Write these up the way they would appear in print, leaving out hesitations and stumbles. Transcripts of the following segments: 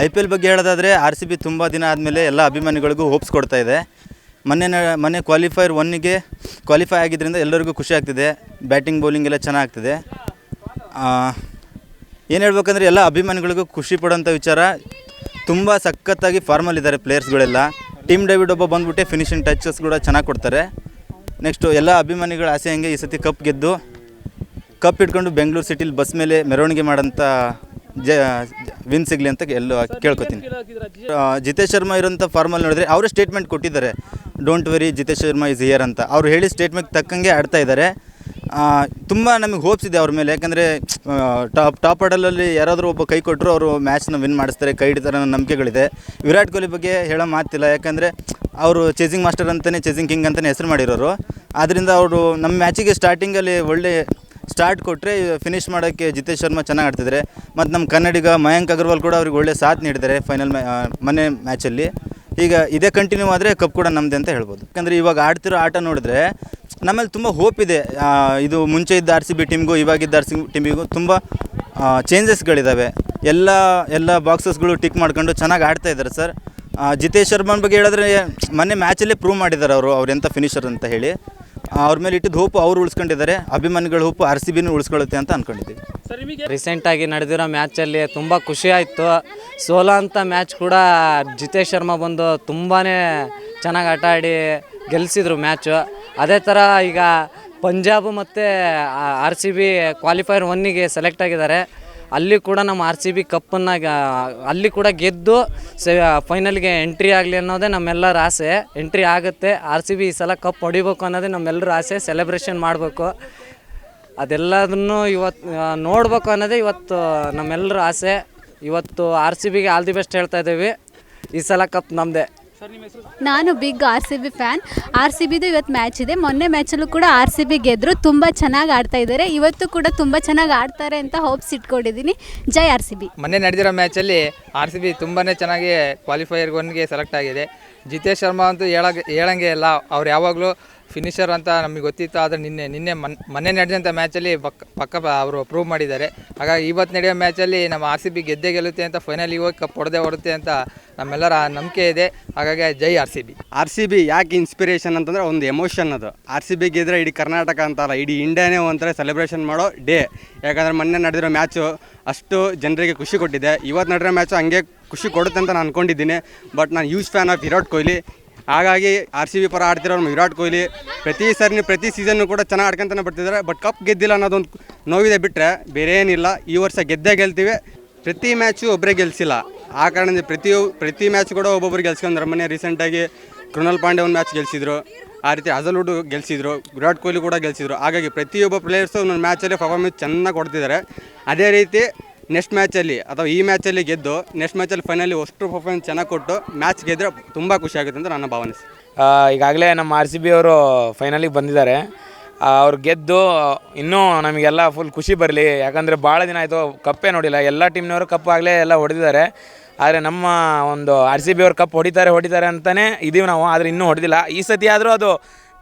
IPL ಬಗ್ಗೆ ಹೇಳೋದಾದರೆ RCB ತುಂಬ ದಿನ ಆದಮೇಲೆ ಎಲ್ಲ ಅಭಿಮಾನಿಗಳಿಗೂ ಹೋಪ್ಸ್ ಕೊಡ್ತಾ ಇದೆ. ಮೊನ್ನೆ ಕ್ವಾಲಿಫೈರ್ 1ಗೆ ಕ್ವಾಲಿಫೈ ಆಗಿದ್ದರಿಂದ ಎಲ್ಲರಿಗೂ ಖುಷಿ ಆಗ್ತಿದೆ. ಬ್ಯಾಟಿಂಗ್ ಬೌಲಿಂಗ್ ಎಲ್ಲ ಚೆನ್ನಾಗ್ತಿದೆ. ಏನು ಹೇಳ್ಬೇಕಂದ್ರೆ ಎಲ್ಲ ಅಭಿಮಾನಿಗಳಿಗೂ ಖುಷಿ ಪಡೋಂಥ ವಿಚಾರ, ತುಂಬ ಸಖತ್ತಾಗಿ ಫಾರ್ಮಲ್ಲಿದ್ದಾರೆ ಪ್ಲೇಯರ್ಸ್ಗಳೆಲ್ಲ. ಟೀಮ್ ಡೇವಿಡ್ ಒಬ್ಬ ಬಂದುಬಿಟ್ಟೆ ಫಿನಿಷಿಂಗ್ ಟಚಸ್ ಕೂಡ ಚೆನ್ನಾಗಿ ಕೊಡ್ತಾರೆ. ನೆಕ್ಸ್ಟು ಎಲ್ಲ ಅಭಿಮಾನಿಗಳ ಆಸೆ ಹಂಗೆ ಈ ಸತಿ ಕಪ್ ಗೆದ್ದು ಕಪ್ ಇಟ್ಕೊಂಡು ಬೆಂಗಳೂರು ಸಿಟಿಲಿ ಬಸ್ ಮೇಲೆ ಮೆರವಣಿಗೆ ಮಾಡೋಂಥ ವಿನ್ ಸಿಗಲಿ ಅಂತ ಕೇಳ್ಕೊತೀನಿ. ಜಿತೇಶ್ ಶರ್ಮಾ ಇರೋಂಥ ಫಾರ್ಮಲ್ಲಿ ನೋಡಿದ್ರೆ ಅವರೇ ಸ್ಟೇಟ್ಮೆಂಟ್ ಕೊಟ್ಟಿದ್ದಾರೆ, don't very Jitesh Sharma is here ಅಂತ. ಅವ್ರು ಹೇಳಿ ಸ್ಟೇಟ್ಮೆಂಟ್ ತಕ್ಕಂಗೆ ಆಡ್ತಾ ಇದ್ದಾರೆ. ತುಂಬ ನಮಗೆ ಹೋಪ್ಸ್ ಇದೆ ಅವ್ರ ಮೇಲೆ. ಯಾಕಂದರೆ ಟಾಪ್ ಆರ್ಡರಲ್ಲಿ ಯಾರಾದರೂ ಒಬ್ಬ ಕೈ ಕೊಟ್ಟರು ಅವರು ಮ್ಯಾಚ್ನ ವಿನ್ ಮಾಡಿಸ್ತಾರೆ, ಕೈ ಹಿಡಿತಾರೆ ಅನ್ನೋ ನಂಬಿಕೆಗಳಿದೆ. ವಿರಾಟ್ ಕೊಹ್ಲಿ ಬಗ್ಗೆ ಹೇಳೋ ಮಾತಿಲ್ಲ, ಯಾಕಂದರೆ ಅವರು ಚೇಸಿಂಗ್ ಮಾಸ್ಟರ್ ಅಂತಲೇ, ಚೇಸಿಂಗ್ ಕಿಂಗ್ ಅಂತಲೇ ಹೆಸರು ಮಾಡಿರೋರು. ಆದ್ದರಿಂದ ಅವರು ನಮ್ಮ ಮ್ಯಾಚಿಗೆ ಸ್ಟಾರ್ಟಿಂಗಲ್ಲಿ ಒಳ್ಳೆ ಸ್ಟಾರ್ಟ್ ಕೊಟ್ಟರೆ ಫಿನಿಷ್ ಮಾಡೋಕ್ಕೆ ಜಿತೇಶ್ ಶರ್ಮಾ ಚೆನ್ನಾಗಿ ಆಡ್ತಿದ್ದಾರೆ. ಮತ್ತು ನಮ್ಮ ಕನ್ನಡಿಗ ಮಯಾಂಕ್ ಅಗರ್ವಾಲ್ ಕೂಡ ಅವ್ರಿಗೆ ಒಳ್ಳೆ ಸಾಥ್ ನೀಡಿದ್ದಾರೆ ಮೊನ್ನೆ ಮ್ಯಾಚಲ್ಲಿ. ಈಗ ಇದೇ ಕಂಟಿನ್ಯೂ ಆದರೆ ಕಪ್ ಕೂಡ ನಮ್ಮದೇ ಅಂತ ಹೇಳ್ಬೋದು. ಯಾಕಂದರೆ ಇವಾಗ ಆಡ್ತಿರೋ ಆಟ ನೋಡಿದ್ರೆ ನಮ್ಮಲ್ಲಿ ತುಂಬ ಹೋಪ್ ಇದೆ. ಇದು ಮುಂಚೆ ಇದ್ದ RCB ಟೀಮ್ಗೂ ಇವಾಗಿದ್ದ RCB ಟೀಮಿಗೂ ತುಂಬ ಚೇಂಜಸ್ಗಳಿದ್ದಾವೆ. ಎಲ್ಲ ಬಾಕ್ಸಸ್ಗಳು ಟಿಕ್ ಮಾಡ್ಕೊಂಡು ಚೆನ್ನಾಗಿ ಆಡ್ತಾ ಇದ್ದಾರೆ ಸರ್. ಜಿತೇಶ್ ಶರ್ಮನ್ ಬಗ್ಗೆ ಹೇಳಿದ್ರೆ ಮೊನ್ನೆ ಮ್ಯಾಚಲ್ಲೇ ಪ್ರೂವ್ ಮಾಡಿದ್ದಾರೆ ಅವ್ರು ಎಂಥ ಫಿನಿಷರ್ ಅಂತ ಹೇಳಿ. ಅವ್ರ ಮೇಲೆ ಇಟ್ಟಿದ್ದು ಹೋಪು ಅವ್ರು ಉಳಿಸ್ಕೊಂಡಿದ್ದಾರೆ. ಅಭಿಮಾನಿಗಳ ಹೋಪು RCBನೂ ಉಳಿಸ್ಕೊಳ್ಳುತ್ತೆ ಅಂತ ಅಂದ್ಕೊಂಡಿದ್ದೀವಿ. ರೀಸೆಂಟಾಗಿ ನಡೆದಿರೋ ಮ್ಯಾಚಲ್ಲಿ ತುಂಬ ಖುಷಿ ಆಯಿತು. ಸೋಲೋ ಅಂಥ ಮ್ಯಾಚ್ ಕೂಡ ಜಿತೇಶ್ ಶರ್ಮಾ ಬಂದು ತುಂಬಾ ಚೆನ್ನಾಗಿ ಆಟ ಆಡಿ ಗೆಲ್ಲಿಸಿದ್ರು ಮ್ಯಾಚು. ಅದೇ ಥರ ಈಗ ಪಂಜಾಬ್ ಮತ್ತು RCB ಕ್ವಾಲಿಫೈರ್ 1ಗೆ ಸೆಲೆಕ್ಟ್ ಆಗಿದ್ದಾರೆ. ಅಲ್ಲಿ ಕೂಡ ನಮ್ಮ RCB ಕಪ್ಪನ್ನು ಅಲ್ಲಿ ಕೂಡ ಗೆದ್ದು ಫೈನಲ್ಗೆ ಎಂಟ್ರಿ ಆಗಲಿ ಅನ್ನೋದೇ ನಮ್ಮೆಲ್ಲರ ಆಸೆ. ಎಂಟ್ರಿ ಆಗುತ್ತೆ, RCB ಈ ಸಲ ಕಪ್ ಹೊಡಿಬೇಕು ಅನ್ನೋದೇ ನಮ್ಮೆಲ್ಲರ ಆಸೆ. ಸೆಲೆಬ್ರೇಷನ್ ಮಾಡಬೇಕು, ಅದೆಲ್ಲದನ್ನು ಇವತ್ತು ನೋಡಬೇಕು ಅನ್ನೋದೇ ಇವತ್ತು ನಮ್ಮೆಲ್ಲರ ಆಸೆ. ಇವತ್ತು RCBಗೆ ಆಲ್ ದಿ ಬೆಸ್ಟ್ ಹೇಳ್ತಾ ಇದ್ದೀವಿ. ಈ ಸಲ ಕಪ್ ನಮ್ಮದೇ. ನಾನು ಬಿಗ್ RCB ಫ್ಯಾನ್. RCBದು ಇವತ್ತು ಮ್ಯಾಚ್ ಇದೆ. ಮೊನ್ನೆ ಮ್ಯಾಚಲ್ಲೂ ಕೂಡ RCB ಗೆದ್ದರು. ತುಂಬ ಚೆನ್ನಾಗಿ ಆಡ್ತಾ ಇದ್ದಾರೆ. ಇವತ್ತು ಕೂಡ ತುಂಬ ಚೆನ್ನಾಗಿ ಆಡ್ತಾರೆ ಅಂತ ಹೋಪ್ಸ್ ಇಟ್ಕೊಂಡಿದ್ದೀನಿ. ಜೈ RCB. ಮೊನ್ನೆ ನಡೆದಿರೋ ಮ್ಯಾಚಲ್ಲಿ RCB ತುಂಬಾ ಚೆನ್ನಾಗಿ ಕ್ವಾಲಿಫೈಯರ್ 1ಗೆ ಸೆಲೆಕ್ಟ್ ಆಗಿದೆ. ಜಿತೇಶ್ ಶರ್ಮಾ ಅಂತೂ ಹೇಳಂಗೆ ಇಲ್ಲ, ಅವ್ರು ಯಾವಾಗಲೂ ಫಿನಿಷರ್ ಅಂತ ನಮಗೆ ಗೊತ್ತಿತ್ತು. ಆದರೆ ನಿನ್ನೆ ಮೊನ್ನೆ ನಡೆದಂಥ ಮ್ಯಾಚಲ್ಲಿ ಪಕ್ಕ ಅವರು ಪ್ರೂವ್ ಮಾಡಿದ್ದಾರೆ. ಹಾಗಾಗಿ ಇವತ್ತು ನಡೆಯೋ ಮ್ಯಾಚಲ್ಲಿ ನಮ್ಮ RCB ಗೆದ್ದೇ ಗೆಲ್ಲುತ್ತೆ ಅಂತ, ಫೈನಲಿಗೆ ಹೋಗಿ ಕಪ್ ಹೊಡೆದೇ ಹೊಡುತ್ತೆ ಅಂತ ನಮ್ಮೆಲ್ಲರ ನಂಬಿಕೆ ಇದೆ. ಹಾಗಾಗಿ ಜೈ RCB. ಯಾಕೆ ಇನ್ಸ್ಪಿರೇಷನ್ ಅಂತಂದರೆ ಒಂದು ಎಮೋಷನ್. ಅದು RCB ಗೆದ್ದರೆ ಇಡೀ ಕರ್ನಾಟಕ ಅಂತಲ್ಲ, ಇಡೀ ಇಂಡಿಯಾನೇ ಒಂಥರ ಸೆಲೆಬ್ರೇಷನ್ ಮಾಡೋ ಡೇ. ಯಾಕಂದರೆ ಮೊನ್ನೆ ನಡೆದಿರೋ ಮ್ಯಾಚು ಅಷ್ಟು ಜನರಿಗೆ ಖುಷಿ ಕೊಟ್ಟಿದೆ. ಇವತ್ತು ನಡೆದಿರೋ ಮ್ಯಾಚು ಹಂಗೆ ಖುಷಿ ಕೊಡುತ್ತೆ ಅಂತ ನಾನು ಅಂದ್ಕೊಂಡಿದ್ದೀನಿ. ಬಟ್ ನಾನು huge fan of Virat Kohli. ಹಾಗಾಗಿ RCB ಪರ ಆಡ್ತಿರೋ ವಿರಾಟ್ ಕೊಹ್ಲಿ ಪ್ರತಿ ಸೀಸನ್ನು ಕೂಡ ಚೆನ್ನಾಗಿ ಆಡ್ಕೊಂತಾನೆ ಬರ್ತಿದ್ದಾರೆ. ಬಟ್ ಕಪ್ ಗೆದ್ದಿಲ್ಲ ಅನ್ನೋದೊಂದು ನೋವಿದೆ, ಬಿಟ್ಟರೆ ಬೇರೆ ಏನಿಲ್ಲ. ಈ ವರ್ಷ ಗೆದ್ದೇ ಗೆಲ್ತೀವಿ. ಪ್ರತಿ ಮ್ಯಾಚು ಒಬ್ಬರೇ ಗೆಲ್ಲಿಸಿಲ್ಲ. ಆ ಕಾರಣದಿಂದ ಪ್ರತಿ ಮ್ಯಾಚ್ ಕೂಡ ಒಬ್ಬೊಬ್ಬರು ಗೆಲ್ಸ್ಕೊಂಡ್ರೆ. ಮೊನ್ನೆ ರೀಸೆಂಟಾಗಿ ಕೃಣಾಲ್ ಪಾಂಡೆ ಒಂದು ಮ್ಯಾಚ್ ಗೆಲ್ಲಿಸಿದ್ರು, ಆ ರೀತಿ ಹಜಲ್ವುಡ್ ಗೆಲ್ಲಿಸಿದ್ರು, ವಿರಾಟ್ ಕೊಹ್ಲಿ ಕೂಡ ಗೆಲ್ಲಿಸಿದ್ರು. ಹಾಗಾಗಿ ಪ್ರತಿಯೊಬ್ಬ ಪ್ಲೇಯರ್ಸು ಒಂದೊಂದು ಮ್ಯಾಚಲ್ಲಿ ಪರ್ಫಾರ್ಮೆನ್ಸ್ ಚೆನ್ನಾಗಿ ಕೊಡ್ತಿದ್ದಾರೆ. ಅದೇ ರೀತಿ ನೆಕ್ಸ್ಟ್ ಮ್ಯಾಚಲ್ಲಿ ಅಥವಾ ಈ ಮ್ಯಾಚಲ್ಲಿ ಗೆದ್ದು ನೆಕ್ಸ್ಟ್ ಮ್ಯಾಚಲ್ಲಿ ಫೈನಲಿ ಅಷ್ಟು ಪರ್ಫಾರ್ಮೆನ್ಸ್ ಚೆನ್ನಾಗಿ ಕೊಟ್ಟು ಮ್ಯಾಚ್ ಗೆದ್ದರೆ ತುಂಬ ಖುಷಿ ಆಗುತ್ತೆ ಅಂತ ನನ್ನ ಭಾವನೆ. ಈಗಾಗಲೇ ನಮ್ಮ RCB ಅವರು ಫೈನಲಿಗೆ ಬಂದಿದ್ದಾರೆ. ಅವ್ರು ಗೆದ್ದು ಇನ್ನೂ ನಮಗೆಲ್ಲ ಫುಲ್ ಖುಷಿ ಬರಲಿ. ಯಾಕಂದರೆ ಭಾಳ ದಿನ ಆಯಿತು ಕಪ್ಪೇ ನೋಡಿಲ್ಲ. ಎಲ್ಲ ಟೀಮ್ನವರು ಕಪ್ ಆಗಲೇ ಎಲ್ಲ ಹೊಡೆದಿದ್ದಾರೆ. ಆದರೆ ನಮ್ಮ ಒಂದು RCB ಅವ್ರು ಕಪ್ ಹೊಡಿತಾರೆ ಅಂತಲೇ ಇದ್ದೀವಿ ನಾವು. ಆದರೆ ಇನ್ನೂ ಹೊಡೆದಿಲ್ಲ. ಈ ಸತಿ ಆದರೂ ಅದು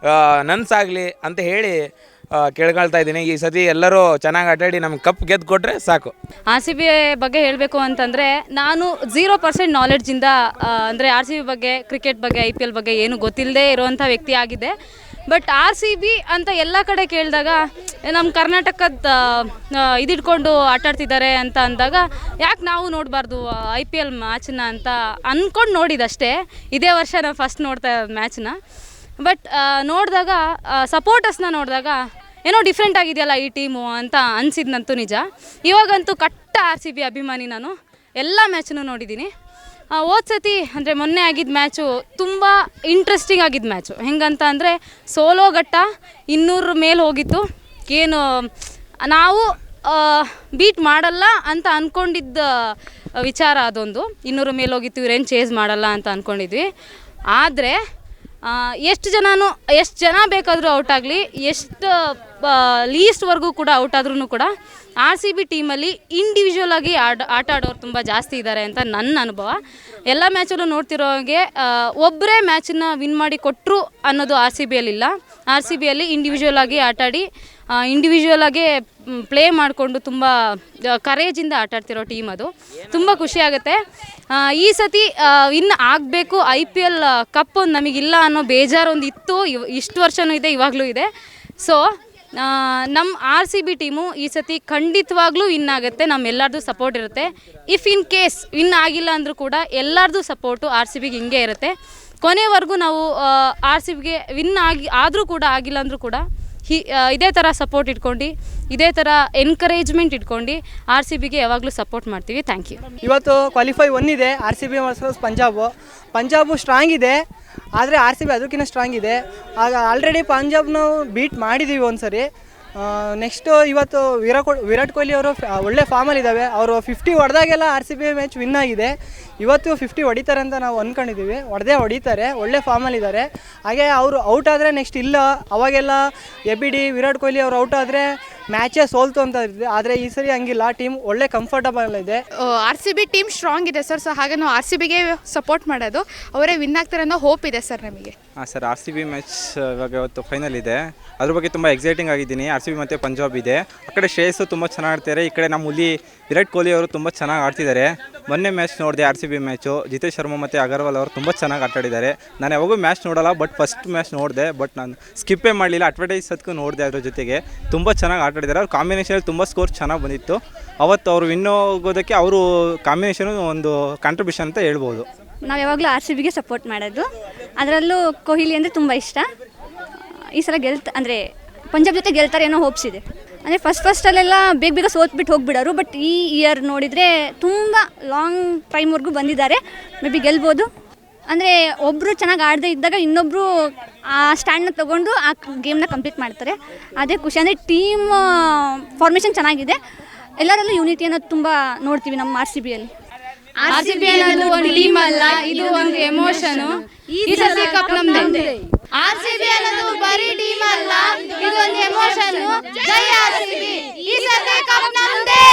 ನನ್ಸಾಗಲಿ ಅಂತ ಹೇಳಿ ಕೇಳ್ಕೊಳ್ತಾ ಇದ್ದೀನಿ. ಈ ಸತಿ ಎಲ್ಲರೂ ಚೆನ್ನಾಗಿ ಆಟಾಡಿ ನಮ್ಗೆ ಕಪ್ ಗೆದ್ದು ಕೊಟ್ಟರೆ ಸಾಕು. RCB ಬಗ್ಗೆ ಹೇಳಬೇಕು ಅಂತಂದರೆ, ನಾನು 0% ನಾಲೆಡ್ಜಿಂದ ಅಂದರೆ RCB ಬಗ್ಗೆ, ಕ್ರಿಕೆಟ್ ಬಗ್ಗೆ, IPL ಬಗ್ಗೆ ಏನು ಗೊತ್ತಿಲ್ಲದೆ ಇರುವಂಥ ವ್ಯಕ್ತಿ ಆಗಿದೆ. ಬಟ್ RCB ಅಂತ ಎಲ್ಲ ಕಡೆ ಕೇಳಿದಾಗ ನಮ್ಮ ಕರ್ನಾಟಕದ ಇದಿಟ್ಕೊಂಡು ಆಟಾಡ್ತಿದ್ದಾರೆ ಅಂತ ಅಂದಾಗ ಯಾಕೆ ನಾವು ನೋಡಬಾರ್ದು IPL ಮ್ಯಾಚನ್ನ ಅಂತ ಅಂದ್ಕೊಂಡು ನೋಡಿದಷ್ಟೇ. ಇದೇ ವರ್ಷ ನಾವು ಫಸ್ಟ್ ನೋಡ್ತಾ ಇರೋದು ಮ್ಯಾಚನ್ನ. ಬಟ್ ನೋಡಿದಾಗ ಸಪೋರ್ಟರ್ಸ್ನ ನೋಡಿದಾಗ ಏನೋ ಡಿಫ್ರೆಂಟ್ ಆಗಿದೆಯಲ್ಲ ಈ ಟೀಮು ಅಂತ ಅನಿಸಿದ್ನಂತೂ ನಿಜ. ಇವಾಗಂತೂ ಕಟ್ಟ RCB ಅಭಿಮಾನಿ ನಾನು. ಎಲ್ಲ ಮ್ಯಾಚನ್ನು ನೋಡಿದ್ದೀನಿ. ಹೋದ ಸತಿ ಅಂದರೆ ಮೊನ್ನೆ ಆಗಿದ್ದ ಮ್ಯಾಚು ತುಂಬ ಇಂಟ್ರೆಸ್ಟಿಂಗ್ ಆಗಿದ್ದ ಮ್ಯಾಚು. ಹೆಂಗಂತ ಅಂದರೆ ಸೋಲೋ ಘಟ್ಟ 200 ಮೇಲೆ ಹೋಗಿತ್ತು. ಏನು ನಾವು ಬೀಟ್ ಮಾಡಲ್ಲ ಅಂತ ಅಂದ್ಕೊಂಡಿದ್ದ ವಿಚಾರ ಅದೊಂದು. 200 ಮೇಲೆ ಹೋಗಿತ್ತು, ಇವ್ರೇನು ಚೇಸ್ ಮಾಡಲ್ಲ ಅಂತ ಅಂದ್ಕೊಂಡಿದ್ವಿ. ಆದರೆ ಎಷ್ಟು ಜನ ಬೇಕಾದರೂ ಔಟ್ ಆಗಲಿ, ಎಷ್ಟು ಲೀಸ್ಟ್ವರೆಗೂ ಕೂಡ ಔಟ್ ಆದ್ರೂ ಕೂಡ RCB ಟೀಮಲ್ಲಿ ಇಂಡಿವಿಜುವಲ್ ಆಗಿ ಆಟ ಆಡೋರು ತುಂಬ ಜಾಸ್ತಿ ಇದ್ದಾರೆ ಅಂತ ನನ್ನ ಅನುಭವ. ಎಲ್ಲ ಮ್ಯಾಚಲ್ಲೂ ನೋಡ್ತಿರೋ ಹಾಗೆ ಒಬ್ಬರೇ ಮ್ಯಾಚನ್ನ ವಿನ್ ಮಾಡಿ ಕೊಟ್ಟರು ಅನ್ನೋದು RCBಯಲ್ಲಿಲ್ಲ. RCBಯಲ್ಲಿ ಇಂಡಿವಿಜುವಲ್ ಆಗಿ ಆಟಾಡಿ ಇಂಡಿವಿಜುವಲ್ ಆಗಿ ಪ್ಲೇ ಮಾಡಿಕೊಂಡು ತುಂಬ ಕರೇಜಿಂದ ಆಟಾಡ್ತಿರೋ ಟೀಮ್ ಅದು. ತುಂಬ ಖುಷಿಯಾಗುತ್ತೆ. ಈ ಸತಿ ವಿನ್ ಆಗಬೇಕು, IPL ಕಪ್ ಒಂದು ನಮಗಿಲ್ಲ ಅನ್ನೋ ಬೇಜಾರು ಒಂದು ಇತ್ತು, ಇಷ್ಟು ವರ್ಷವೂ ಇದೆ, ಇವಾಗಲೂ ಇದೆ. ಸೊ ನಮ್ಮ RCB ಟೀಮು ಈ ಸತಿ ಖಂಡಿತವಾಗ್ಲೂ ವಿನ್ ಆಗುತ್ತೆ. ನಮ್ಮೆಲ್ಲರದು ಸಪೋರ್ಟ್ ಇರುತ್ತೆ. ಇಫ್ ಇನ್ ಕೇಸ್ ವಿನ್ ಆಗಿಲ್ಲ ಅಂದರೂ ಕೂಡ ಎಲ್ಲರದು ಸಪೋರ್ಟು RCBಗೆ ಹಿಂಗೆ ಇರುತ್ತೆ. ಕೊನೆವರೆಗೂ ನಾವು RCBಗೆ ವಿನ್ ಆದರೂ ಕೂಡ ಆಗಿಲ್ಲ ಅಂದರೂ ಕೂಡ ಇದೇ ಥರ ಸಪೋರ್ಟ್ ಇಟ್ಕೊಂಡು, ಇದೇ ಥರ ಎನ್ಕರೇಜ್ಮೆಂಟ್ ಇಟ್ಕೊಂಡು RCBಗೆ ಯಾವಾಗಲೂ ಸಪೋರ್ಟ್ ಮಾಡ್ತೀವಿ. Thank you. ಇವತ್ತು ಕ್ವಾಲಿಫೈ 1 ಇದೆ RCB ವರ್ಸಸ್ ಪಂಜಾಬು ಸ್ಟ್ರಾಂಗ್ ಇದೆ, ಆದರೆ RCB ಅದಕ್ಕಿಂತ ಸ್ಟ್ರಾಂಗ್ ಇದೆ. ಆಗ ಆಲ್ರೆಡಿ ಪಂಜಾಬ್ ನಾವು ಬೀಟ್ ಮಾಡಿದ್ದೀವಿ ಒಂದು ಸರಿ. ನೆಕ್ಸ್ಟು ಇವತ್ತು ವಿರಾಟ್ ಕೊಹ್ಲಿ ಅವರು ಒಳ್ಳೆ ಫಾರ್ಮಲ್ಲಿದ್ದಾವೆ. ಅವರು 50 ಹೊಡೆದಾಗೆಲ್ಲ RCB ಮ್ಯಾಚ್ ವಿನ್ ಆಗಿದೆ. ಇವತ್ತು 50 ಹೊಡಿತಾರೆ ಅಂತ ನಾವು ಅಂದ್ಕೊಂಡಿದ್ದೀವಿ. ಹೊಡಿತಾರೆ, ಒಳ್ಳೆ ಫಾರ್ಮಲ್ಲಿದ್ದಾರೆ. ಹಾಗೆ ಅವರು ಔಟ್ ಆದರೆ ನೆಕ್ಸ್ಟ್ ಇಲ್ಲ, ಅವಾಗೆಲ್ಲ ABD ವಿರಾಟ್ ಕೊಹ್ಲಿ ಅವರು ಔಟ್ ಆದರೆ ಮ್ಯಾಚೇ ಸೋಲ್ತು ಅಂತ ಇದೆ. ಆದರೆ ಈ ಸರಿ ಹಂಗಿಲ್ಲ, ಟೀಮ್ ಒಳ್ಳೆ ಕಂಫರ್ಟಬಲ್ ಇದೆ. RCB ಟೀಮ್ ಸ್ಟ್ರಾಂಗ್ ಇದೆ ಸರ್. ಸೊ ಹಾಗೆ ನಾವು RCBಗೆ ಸಪೋರ್ಟ್ ಮಾಡೋದು, ಅವರೇ ವಿನ್ ಆಗ್ತಾರೆ ಅನ್ನೋ ಹೋಪ್ ಇದೆ ಸರ್ ನಮಗೆ. ಹಾಂ ಸರ್, RCB ಮ್ಯಾಚ್ ಇವಾಗ ಇವತ್ತು ಫೈನಲ್ ಇದೆ, ಅದ್ರ ಬಗ್ಗೆ ತುಂಬ ಎಕ್ಸೈಟಿಂಗ್ ಆಗಿದ್ದೀನಿ. RCB ಮತ್ತು ಪಂಜಾಬ್ ಇದೆ. ಆ ಕಡೆ ಶ್ರೇಯಸ್ಸು ತುಂಬ ಚೆನ್ನಾಗಿ ಆಡ್ತಾರೆ, ಈ ಕಡೆ ನಮ್ಮ ಹುಲಿ ವಿರಾಟ್ ಕೊಹ್ಲಿ ಅವರು ತುಂಬ ಚೆನ್ನಾಗಿ ಆಡ್ತಿದ್ದಾರೆ. ಮೊನ್ನೆ ಮ್ಯಾಚ್ ನೋಡಿದೆ RCB ಮ್ಯಾಚು, ಜಿತೇಶ್ ಶರ್ಮಾ ಮತ್ತು ಅಗರ್ವಾಲ್ ಅವರು ತುಂಬ ಚೆನ್ನಾಗಿ ಆಟಾಡಿದ್ದಾರೆ. ನಾನು ಯಾವಾಗೂ ಮ್ಯಾಚ್ ನೋಡೋಲ್ಲ, ಬಟ್ ಫಸ್ಟ್ ಮ್ಯಾಚ್ ನೋಡಿದೆ, ಬಟ್ ನಾನು ಸ್ಕಿಪ್ಪೇ ಮಾಡಲಿಲ್ಲ, ಅಡ್ವರ್ಟೈಸ್ ಅದಕ್ಕೂ ನೋಡಿದೆ. ಅದ್ರ ಜೊತೆಗೆ ತುಂಬ ಚೆನ್ನಾಗಿ ಆಟಾಡಿದ್ದಾರೆ. ಅವ್ರ ಕಾಂಬಿನೇಷನಲ್ಲಿ ತುಂಬ ಸ್ಕೋರ್ ಚೆನ್ನಾಗಿ ಬಂದಿತ್ತು. ಅವತ್ತು ಅವರು ವಿನ್ ಹೋಗೋದಕ್ಕೆ ಅವರು ಕಾಂಬಿನೇಷನು ಒಂದು ಕಾಂಟ್ರಿಬ್ಯೂಷನ್ ಅಂತ ಹೇಳ್ಬೋದು. ನಾವು ಯಾವಾಗಲೂ RCBಗೆ ಸಪೋರ್ಟ್ ಮಾಡೋದು, ಅದರಲ್ಲೂ ಕೊಹ್ಲಿ ಅಂದರೆ ತುಂಬ ಇಷ್ಟ. ಈ ಸಲ ಅಂದರೆ ಪಂಜಾಬ್ ಜೊತೆ ಗೆಲ್ತಾರೆ ಅನ್ನೋ ಹೋಪ್ಸ್ ಇದೆ. ಅಂದರೆ ಫಸ್ಟಲ್ಲೆಲ್ಲ ಬೇಗ ಸೋತ್ಬಿಟ್ಟು ಹೋಗ್ಬಿಡೋರು, ಬಟ್ ಈ ಇಯರ್ ನೋಡಿದರೆ ತುಂಬ ಲಾಂಗ್ ಟೈಮ್ವರೆಗೂ ಬಂದಿದ್ದಾರೆ. ಮೇ ಬಿ ಗೆಲ್ಬೋದು. ಅಂದರೆ ಒಬ್ಬರು ಚೆನ್ನಾಗಿ ಆಡದೇ ಇದ್ದಾಗ ಇನ್ನೊಬ್ಬರು ಆ ಸ್ಟ್ಯಾಂಡ್ನ ತೊಗೊಂಡು ಆ ಗೇಮ್ನ ಕಂಪ್ಲೀಟ್ ಮಾಡ್ತಾರೆ. ಅದೇ ಖುಷಿ. ಅಂದರೆ ಟೀಮ್ ಫಾರ್ಮೇಷನ್ ಚೆನ್ನಾಗಿದೆ, ಎಲ್ಲರಲ್ಲೂ ಯೂನಿಟಿ ಅನ್ನೋದು ತುಂಬ ನೋಡ್ತೀವಿ ನಮ್ಮ RCBಯಲ್ಲಿ. RCB ಅನ್ನೋದು ಒಂದು ಟೀಮ್ ಅಲ್ಲ, ಇದು ಒಂದು ಎಮೋಷನ್. ಈ ಸತಿ ಕಪ್ ನಮ್ದೇ. RCB ಅನ್ನೋದು ಬರೀ ಟೀಮ್ ಅಲ್ಲ, ಇದು ಒಂದು ಎಮೋಷನ್. ಜೈ RCB, ಈ ಸತಿ ಕಪ್ ನಮ್ದೇ.